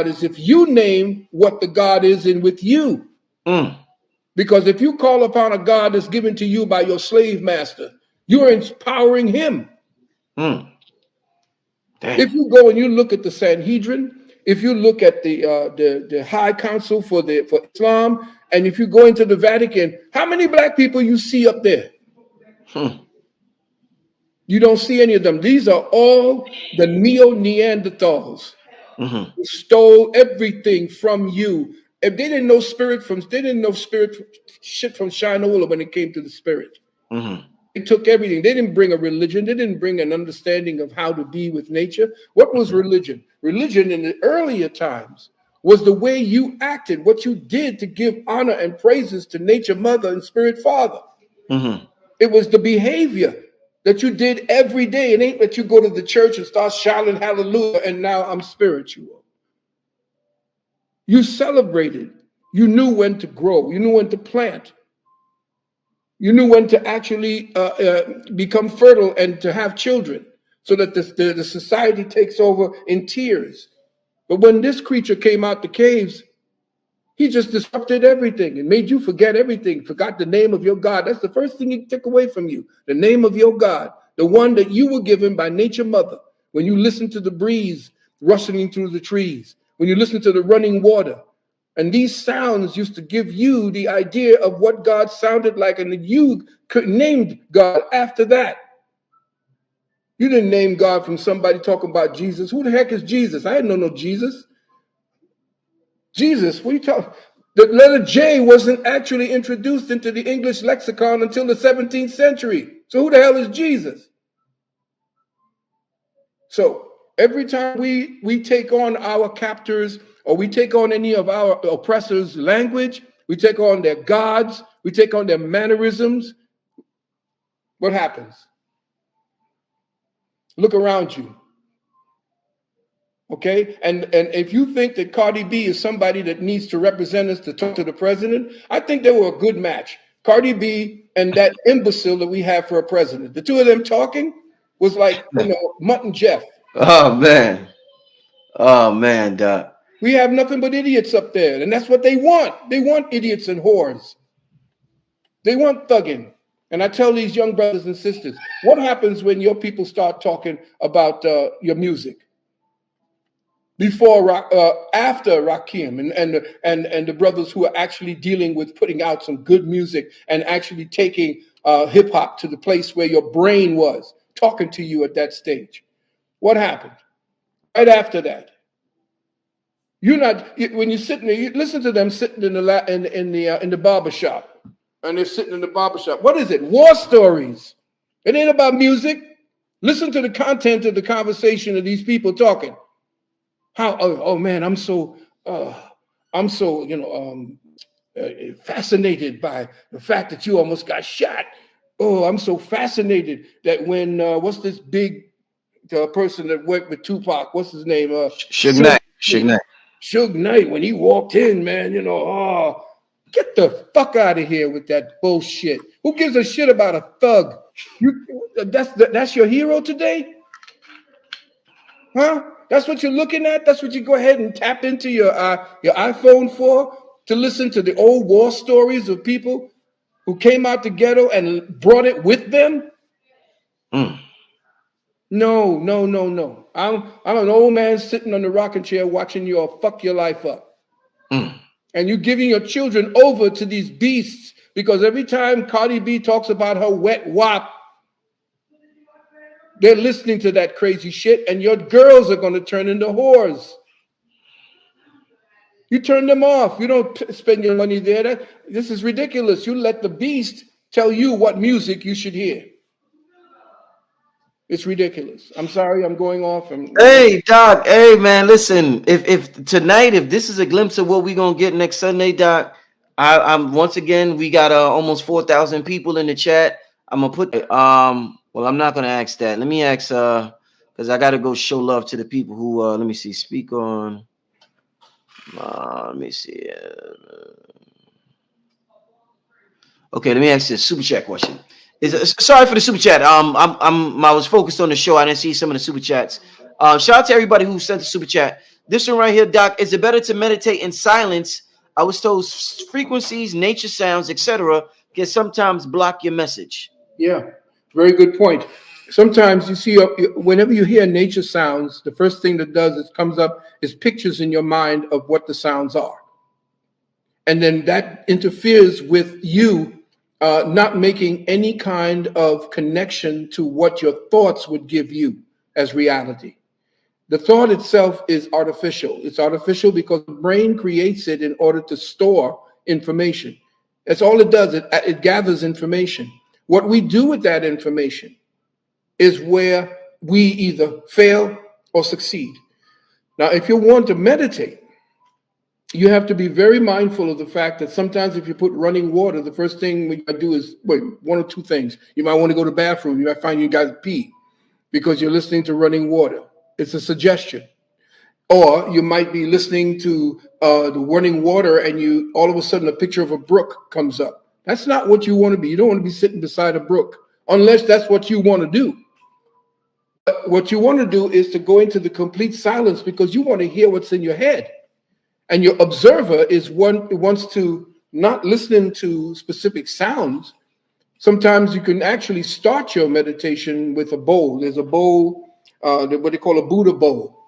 is if you name what the God is in with you. Because if you call upon a God that's given to you by your slave master, you're empowering him. If you go and you look at the Sanhedrin, if you look at the High Council for Islam, and if you go into the Vatican, how many black people you see up there? You don't see any of them. These are all the neo-Neanderthals who stole everything from you. If they didn't know spirit shit from Shinola when it came to the spirit. They took everything. They didn't bring a religion. They didn't bring an understanding of how to be with nature. What was religion? Religion in the earlier times was the way you acted, what you did to give honor and praises to nature mother and spirit father. It was the behavior that you did every day. It ain't that you go to the church and start shouting hallelujah and now I'm spiritual. You celebrated. You knew when to grow. You knew when to plant. You knew when to actually become fertile and to have children so that the society takes over in tears. But when this creature came out the caves, he just disrupted everything and made you forget everything, forgot the name of your God. That's the first thing he took away from you, the name of your God, the one that you were given by nature mother. When you listen to the breeze rustling through the trees, when you listen to the running water, and these sounds used to give you the idea of what God sounded like, and you named God after that. You didn't name God from somebody talking about Jesus. Who the heck is Jesus? I didn't know no Jesus. Jesus, what are you talking? The letter J wasn't actually introduced into the English lexicon until the 17th century. So who the hell is Jesus? So every time we take on our captors, or we take on any of our oppressors' language, we take on their gods, we take on their mannerisms, what happens? Look around you. Okay? And if you think that Cardi B is somebody that needs to represent us to talk to the president, I think they were a good match. Cardi B and that imbecile that we have for a president. The two of them talking was like, Mutt and Jeff. Oh man, Doc. We have nothing but idiots up there, and that's what they want. They want idiots and whores. They want thugging. And I tell these young brothers and sisters, what happens when your people start talking about your music? After Rakim and the brothers who are actually dealing with putting out some good music and actually taking hip hop to the place where your brain was talking to you at that stage. What happened? Right after that, when you're sitting there, you listen to them sitting in the barber shop, and they're sitting in the barber shop. What is it? War stories. It ain't about music. Listen to the content of the conversation of these people talking. Oh man, I'm so fascinated by the fact that you almost got shot. Oh, I'm so fascinated that when what's this big person that worked with Tupac? What's his name? Suge Knight. When he walked in, man, get the fuck out of here with that bullshit. Who gives a shit about a thug? That's your hero today, huh? That's what you're looking at. That's what you go ahead and tap into your iPhone for, to listen to the old war stories of people who came out the ghetto and brought it with them. No. I'm an old man sitting on the rocking chair watching you all fuck your life up. And you're giving your children over to these beasts, because every time Cardi B talks about her wet wop, they're listening to that crazy shit, and your girls are going to turn into whores. You turn them off. You don't spend your money there. This is ridiculous. You let the beast tell you what music you should hear. It's ridiculous. I'm sorry, I'm going off. Hey, Doc. Hey, man. Listen, if tonight, if this is a glimpse of what we're gonna get next Sunday, Doc, I'm once again, we got almost 4,000 people in the chat. I'm gonna put well, I'm not gonna ask that. Let me ask because I gotta go show love to the people who let me see, speak on. Let me see. Okay, let me ask this super chat question. Sorry for the super chat. I was focused on the show. I didn't see some of the super chats. Shout out to everybody who sent the super chat. This one right here, Doc. Is it better to meditate in silence? I was told frequencies, nature sounds, etc., can sometimes block your message. Yeah, very good point. Sometimes you see, whenever you hear nature sounds, the first thing that does is comes up is pictures in your mind of what the sounds are. And then that interferes with you not making any kind of connection to what your thoughts would give you as reality. The thought itself is artificial. It's artificial because the brain creates it in order to store information. That's all it does. It gathers information. What we do with that information is where we either fail or succeed. Now, if you want to meditate, you have to be very mindful of the fact that sometimes if you put running water, the first thing we do is wait, one or two things. You might want to go to the bathroom. You might find you guys pee because you're listening to running water. It's a suggestion. Or you might be listening to the running water and you all of a sudden a picture of a brook comes up. That's not what you want to be. You don't want to be sitting beside a brook unless that's what you want to do. But what you want to do is to go into the complete silence because you want to hear what's in your head. And your observer is one who wants to not listen to specific sounds. Sometimes you can actually start your meditation with a bowl. There's a bowl, what they call a Buddha bowl.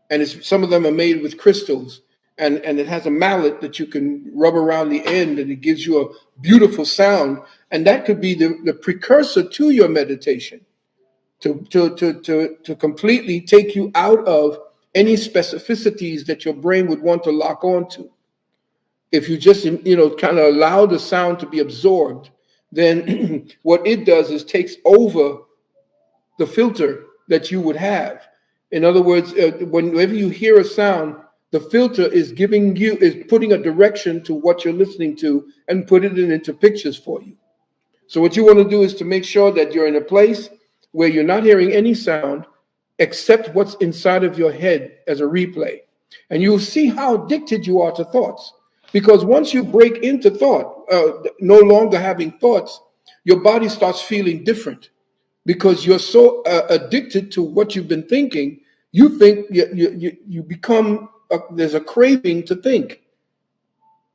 And some of them are made with crystals, and it has a mallet that you can rub around the end, and it gives you a beautiful sound. And that could be the precursor to your meditation, to completely take you out of any specificities that your brain would want to lock onto. If you just kind of allow the sound to be absorbed, then what it does is takes over the filter that you would have. In other words, whenever you hear a sound, the filter is putting a direction to what you're listening to and putting it into pictures for you. So what you want to do is to make sure that you're in a place where you're not hearing any sound except what's inside of your head as a replay. And you'll see how addicted you are to thoughts. Because once you break into thought, no longer having thoughts, your body starts feeling different because you're so addicted to what you've been thinking. You think you become there's a craving to think,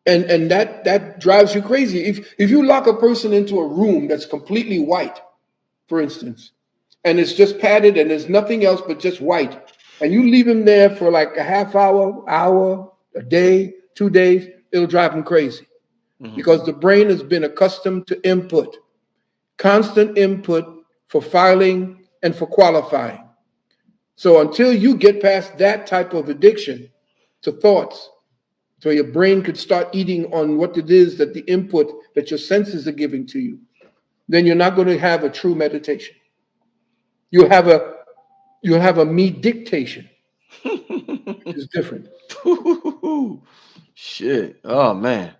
and that drives you crazy. If you lock a person into a room that's completely white, for instance, and it's just padded and there's nothing else but just white, and you leave him there for like a half hour, a day, 2 days, it'll drive him crazy because the brain has been accustomed to input, constant input for filing and for qualifying. So until you get past that type of addiction to thoughts, so your brain could start eating on what it is that the input that your senses are giving to you, then you're not going to have a true meditation. You'll have a me dictation, which is different. Shit. Oh man.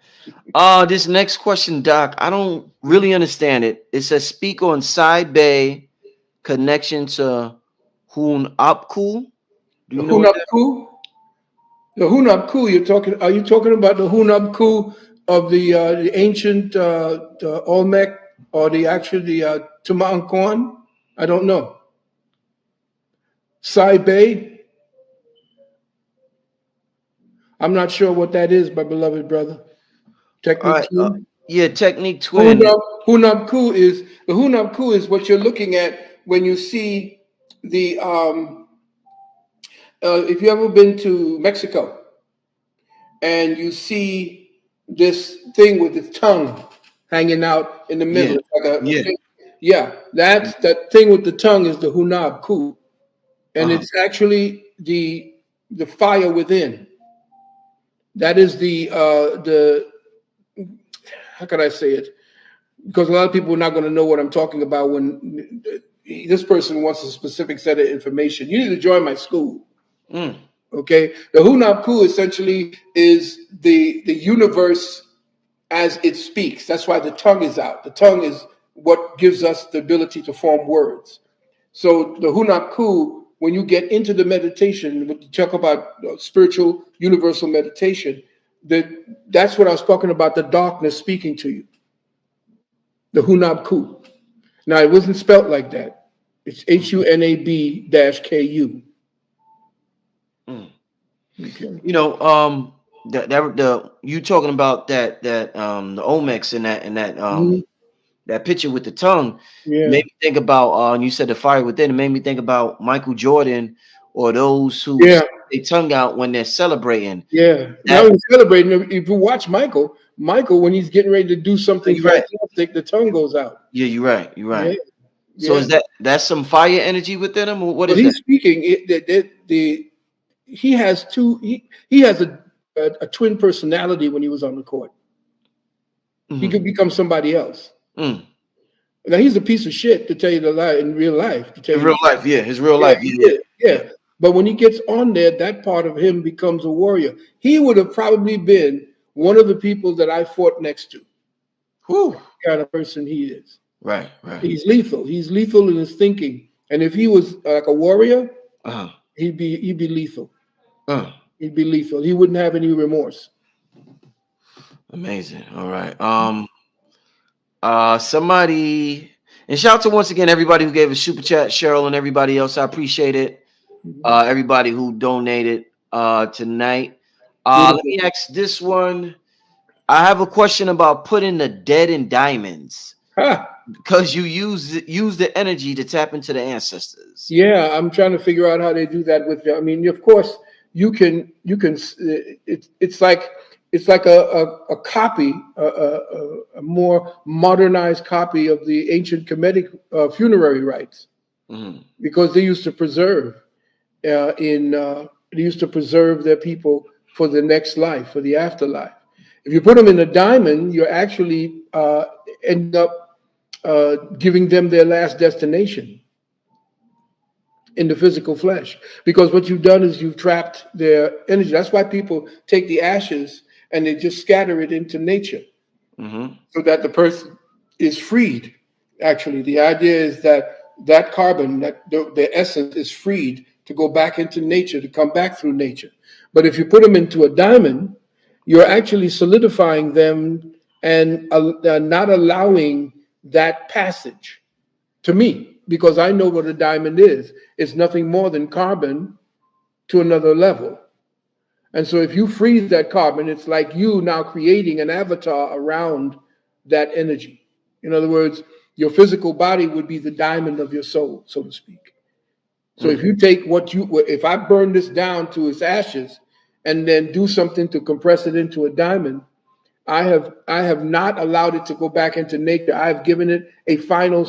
This next question, Doc, I don't really understand it. It says speak on side bay connection to Hoon Apku. Do The you know what that? Hunabku, the Hunabku, are you talking about the Hunabku of the ancient the Olmec or the Tutankhamun? I don't know. Sai Bay, I'm not sure what that is, my beloved brother. All Technique right. two. Yeah, technique twin. The Hunabku is what you're looking at when you see the if you ever been to Mexico and you see this thing with its tongue hanging out in the middle. Yeah. It's like a Yeah. thing. Yeah, that thing with the tongue is the Hunab Ku, and Uh-huh. it's actually the fire within. That is the how can I say it? Because a lot of people are not going to know what I'm talking about when this person wants a specific set of information. You need to join my school. Mm. Okay, the Hunab Ku essentially is the universe as it speaks. That's why the tongue is out. The tongue is what gives us the ability to form words. So the Hunab Ku, when you get into the meditation, when you talk about spiritual universal meditation, that's what I was talking about, the darkness speaking to you, the Hunab Ku. Now, it wasn't spelt like that. It's Mm. HUNAB-KU. Mm. Okay. You know, the you talking about the Omex Mhm. that picture with the tongue Yeah. made me think about and you said the fire within. It made me think about Michael Jordan or those who Yeah. stick their tongue out when they're celebrating. Yeah. Now That he's celebrating. If you watch Michael, when he's getting ready to do something you're right. fantastic, the tongue goes out. Yeah, you're right. You're Yeah. right. So Yeah. is that's some fire energy within him, or what Well, is that? he's speaking. He has two. He has a twin personality when he was on the court. He Hmm. could become somebody else. Mm. Now he's a piece of shit to tell you the lie in real life. To tell In you the real truth. life, yeah, his real Yeah, life, he yeah, is. yeah, Yeah. But when he gets on there, that part of him becomes a warrior. He would have probably been one of the people that I fought next to. whew. Kind of person he is. Right, right. He's lethal. He's lethal in his thinking. And if he was like a warrior, Uh-huh. he'd be lethal. Uh, He'd be lethal. He wouldn't have any remorse. amazing. All right. Somebody and shout out to once again everybody who gave a super chat, Cheryl and everybody else. I appreciate it. Mhm. Everybody who donated tonight. Let Beautiful. me ask this one. I have a question about putting the dead in diamonds Ha! because you use the energy to tap into the ancestors. Yeah, I'm trying to figure out how they do that with. I mean, of course, you can. It's like a copy, a more modernized copy of the ancient Kemetic funerary rites, Mhm. because they used to preserve their people for the next life, for the afterlife. If you put them in a diamond, you're actually ending up giving them their last destination in the physical flesh, because what you've done is you've trapped their energy. That's why people take the ashes and they just scatter it into nature Mhm. so that the person is freed. Actually, the idea is that that carbon, that the essence is freed to go back into nature, to come back through nature. But if you put them into a diamond, you're actually solidifying them and not allowing that passage to me, because I know what a diamond is. It's nothing more than carbon to another level. And so if you freeze that carbon, it's like you now creating an avatar around that energy. In other words, your physical body would be the diamond of your soul, so to speak. So if Mm. you take if I burn this down to its ashes and then do something to compress it into a diamond, I have not allowed it to go back into nature. I've given it a final.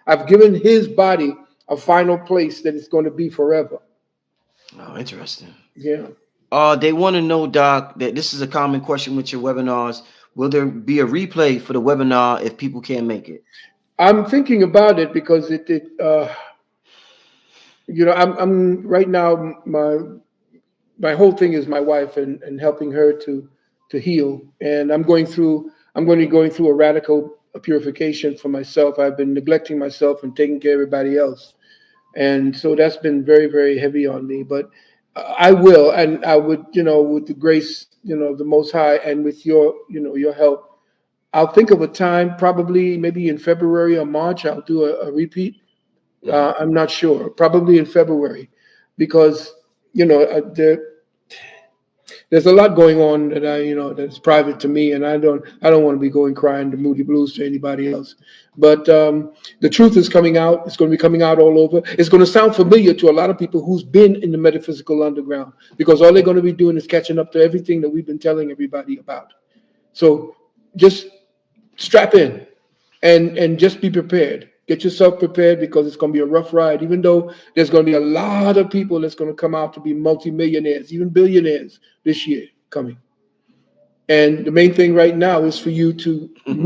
I've given his body a final place that it's going to be forever. Oh, interesting. Yeah. They want to know, Doc, that this is a common question with your webinars. Will there be a replay for the webinar if people can't make it? I'm thinking about it because I'm right now, my whole thing is my wife and helping her to heal. And I'm going to be going through a radical purification for myself. I've been neglecting myself and taking care of everybody else. And so that's been very, very heavy on me. But I will, and I would, with the grace, of the Most High, and with your help, I'll think of a time, probably maybe in February or March. I'll do a repeat. Mhm. I'm not sure. Probably in February, because there's a lot going on that that's private to me, and I don't want to be going crying the moody blues to anybody else. But the truth is coming out. It's going to be coming out all over. It's going to sound familiar to a lot of people who's been in the metaphysical underground, because all they're going to be doing is catching up to everything that we've been telling everybody about. So just strap in and just be prepared. Get yourself prepared, because it's going to be a rough ride. Even though there's going to be a lot of people that's going to come out to be multimillionaires, even billionaires this year coming. And the main thing right now is for you to Mhm.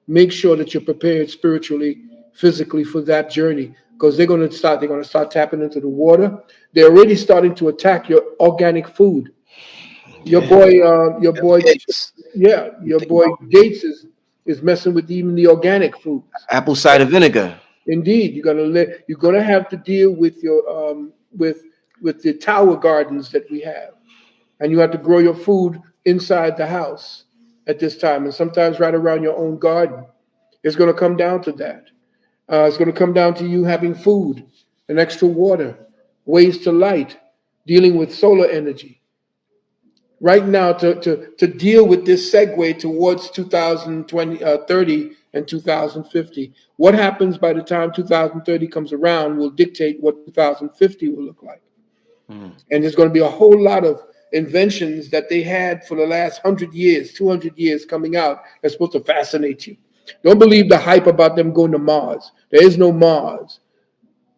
make sure that you're prepared spiritually, physically for that journey, because they're going to start tapping into the water. They're already starting to attack your organic food. Your Yeah. boy, your Bill boy, Gates. yeah, I'm your thinking boy about Gates is messing with even the organic foods. apple cider vinegar. Indeed, you're gonna have to deal with your with the tower gardens that we have, and you have to grow your food inside the house at this time, and sometimes right around your own garden. It's going to come down to that. It's going to come down to you having food and extra water, ways to light, dealing with solar energy. Right now, to deal with this segue towards 2020, 30 and 2050. What happens by the time 2030 comes around will dictate what 2050 will look like. Mm. And there's going to be a whole lot of inventions that they had for the last 100 years, 200 years coming out that's supposed to fascinate you. Don't believe the hype about them going to Mars. There is no Mars.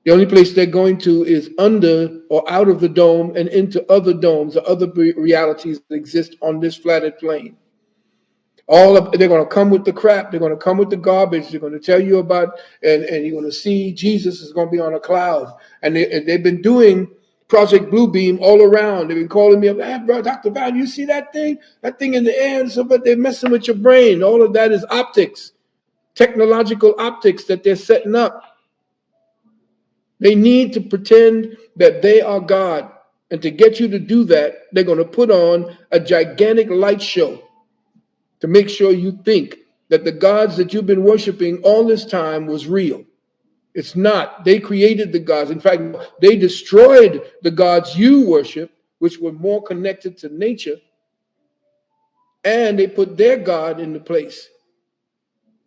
The only place they're going to is under or out of the dome and into other domes or other realities that exist on this flattened plane. They're going to come with the crap. They're going to come with the garbage. They're going to tell you about, and you're going to see Jesus is going to be on a cloud. And they've been doing Project Bluebeam all around. They've been calling me up, hey, bro, Dr. Val, you see that thing? That thing in the air and so, but they're messing with your brain. All of that is optics, technological optics that they're setting up. They need to pretend that they are God. And to get you to do that, they're going to put on a gigantic light show to make sure you think that the gods that you've been worshiping all this time was real. It's not. They created the gods. In fact, they destroyed the gods you worship, which were more connected to nature, and they put their God in the place.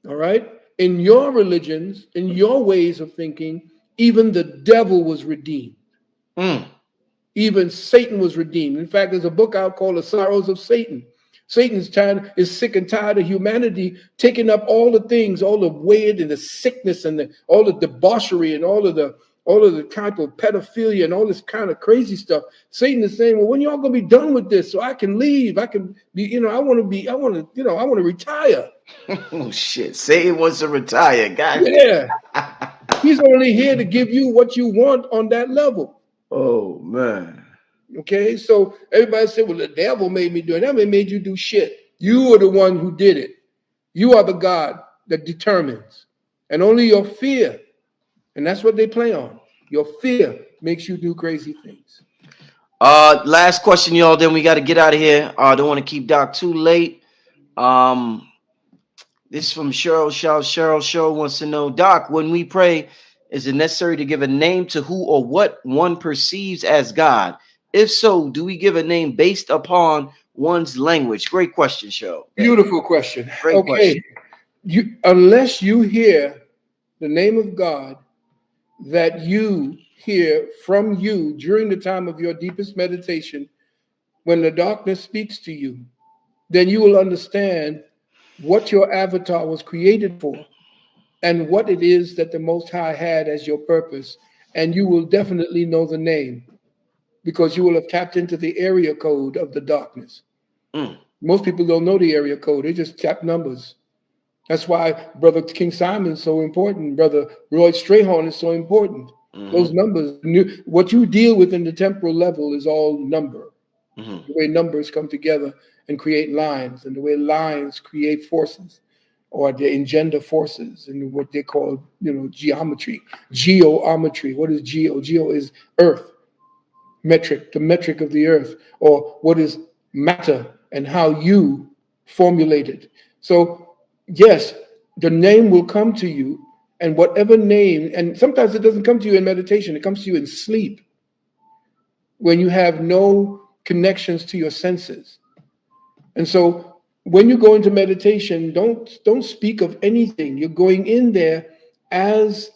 All right? In your religions, in your ways of thinking, even the devil was redeemed. Mm. Even Satan was redeemed. In fact, there's a book out called The Sorrows of Satan. Satan's is sick and tired of humanity taking up all the things, all the weird and the sickness and all the debauchery and all of the type of pedophilia and all this kind of crazy stuff. Satan is saying, well, when y'all gonna be done with this so I can leave? I can be, I want to retire. Oh shit. Satan wants to retire. God. Yeah. He's only here to give you what you want on that level. Oh man. Okay, so everybody said, well, the devil made me do it. That made you do shit. You are the one who did it. You are the God that determines. And only your fear, and that's what they play on. Your fear makes you do crazy things. Last question, y'all. Then we got to get out of here. Don't want to keep Doc too late. This is from Cheryl Shaw. Cheryl wants to know, Doc, when we pray, is it necessary to give a name to who or what one perceives as God? If so, do we give a name based upon one's language? Great question, Cheryl. Beautiful question. Great Okay, question. unless you hear the name of God that you hear from you during the time of your deepest meditation, when the darkness speaks to you, then you will understand what your avatar was created for and what it is that the Most High had as your purpose. And you will definitely know the name because you will have tapped into the area code of the darkness. Mm. Most people don't know the area code. They just tap numbers. That's why Brother King Simon is so important. Brother Roy Strayhorn is so important. Mm-hmm. Those numbers, what you deal with in the temporal level is all number. Mm-hmm. The way numbers come together and create lines, and the way lines create forces, or they engender forces, and what they call, geometry, geometry. What is geo? Geo is earth, metric, the metric of the earth, or what is matter and how you formulate it. So, yes, the name will come to you, and whatever name, and sometimes it doesn't come to you in meditation, it comes to you in sleep when you have no connections to your senses. And so when you go into meditation, don't speak of anything. You're going in there as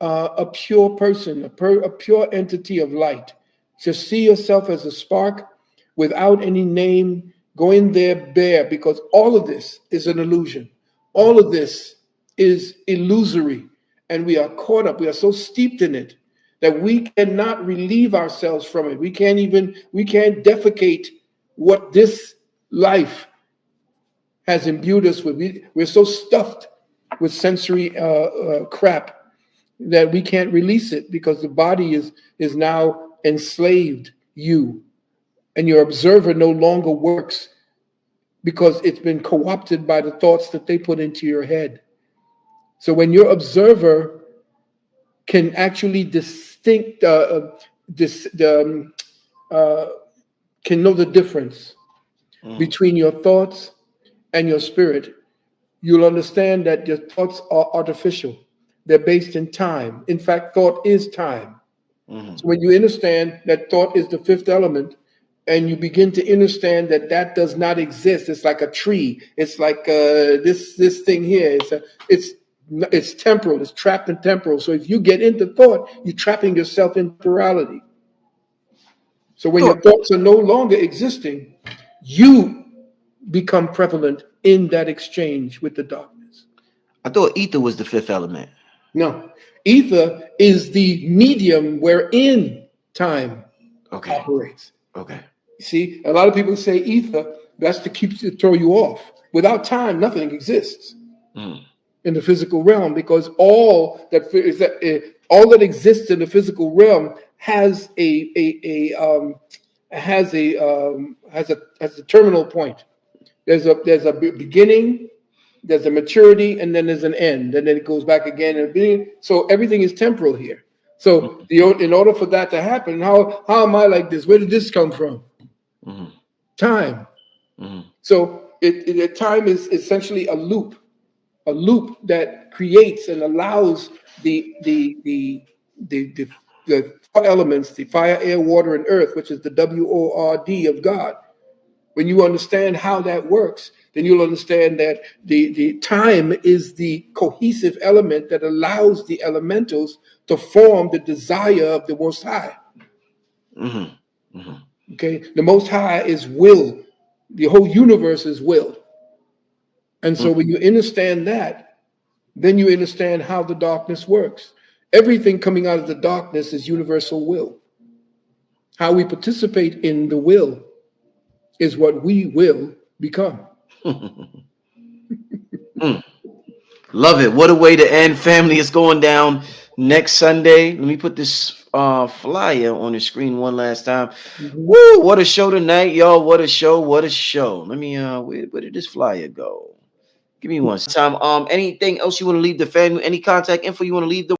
a pure person, a pure entity of light. Just see yourself as a spark without any name. Go in there bare, because all of this is an illusion. All of this is illusory, and we are caught up. We are so steeped in it that we cannot relieve ourselves from it. We can't defecate what this life has imbued us with. We're so stuffed with sensory crap that we can't release it, because the body is now enslaved you, and your observer no longer works because it's been co-opted by the thoughts that they put into your head. So when your observer can actually can know the difference between your thoughts and your spirit, you'll understand that your thoughts are artificial. They're based in time. In fact, thought is time. Mm-hmm. So when you understand that thought is the fifth element, and you begin to understand that that does not exist, it's like a tree. It's like this thing here. It's temporal. It's trapped in temporal. So if you get into thought, you're trapping yourself in temporality. So when your Thought thoughts are no longer existing, you become prevalent in that exchange with the darkness. I thought ether was the fifth element. No, ether is the medium wherein time Okay. operates. Okay. See, a lot of people say ether, that's to throw you off. Without time, nothing exists Mm. in the physical realm because all that exists in the physical realm has a terminal point. There's a beginning, there's a maturity, and then there's an end, and then it goes back again and beginning. So everything is temporal here. So in order for that to happen, how am I like this? Where did this come from? Mm-hmm. Time. Mm-hmm. So time is essentially a loop that creates and allows the, the four elements, the fire, air, water, and earth, which is the WORD of God. When you understand how that works, then you'll understand that the time is the cohesive element that allows the elementals to form the desire of the Most High. Mm-hmm. Mm-hmm. Okay, the Most High is will. The whole universe is will. And so when you understand that, then you understand how the darkness works. Everything coming out of the darkness is universal will. How we participate in the will is what we will become. Mm. Love it. What a way to end. Family is going down next Sunday. Let me put this flyer on the screen one last time. Mhm. Woo! What a show tonight, y'all. What a show. What a show. Let me where did this flyer go? Give me one time. Anything else you want to leave the family? Any contact info you want to leave the